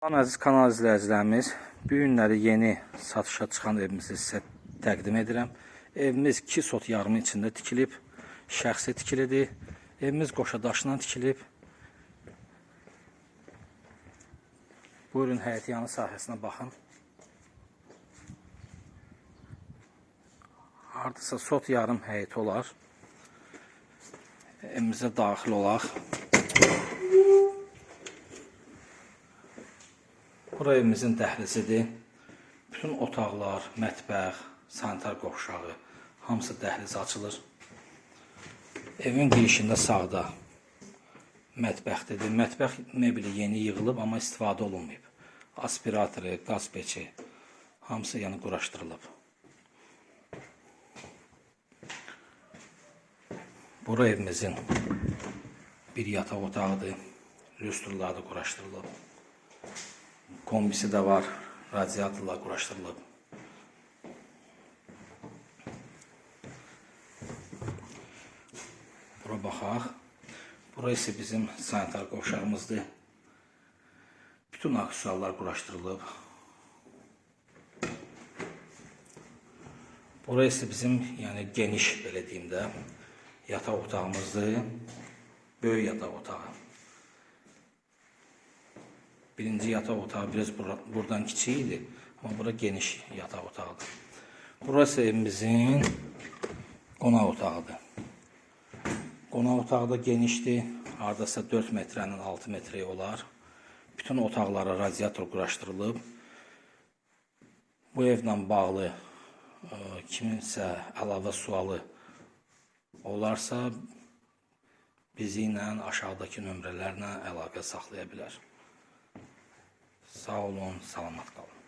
Əziz kanal izləyicilərimiz, bu günləri yeni satışa çıxan evimizi sizə təqdim edirəm. Evimiz 2 sot yarımı içində tikilib, şəxsi tikilidir. Evimiz qoşadaşla tikilib. Buyurun, həyətyanı sahəsinə baxın. Hardasa sot yarım həyəti olar. Evimizə daxil olaq. Bura evimizin dəhlizidir. Bütün otaqlar, mətbəx, sanitar qovşağı, hamısı dəhliz açılır. Evin girişində sağda mətbəxdir. Mətbəx mebeli yeni yığılıb, amma istifadə olunmayıb. Aspiratoru, qaz peçi, hamısı yəni quraşdırılıb. Bura evimizin bir yataq otağıdır. Lüstrlar da quraşdırılıb. Kombisi də var, radiatorlar quraşdırılıb. Bura baxaq. Bura isə bizim sanitar qovşağımızdır. Bütün aksesuarlar quraşdırılıb. Bura isə bizim geniş, belə deyim də, yataq otağımızdır. Böyük yataq otağı. Birinci yataq otağı biraz buradan kiçik idi, amma bura geniş yataq otağıdır. Burası evimizin qonaq otağıdır. Qonaq otağı da genişdir, hardasa 4 metrənin 6 metrəyə olar. Bütün otaqlara radiator quraşdırılıb. Bu evlə bağlı kiminsə əlavə sualı olarsa, bizi ilə aşağıdakı nömrələrlə əlaqə saxlaya bilər. Sağ olun, salamat qalın.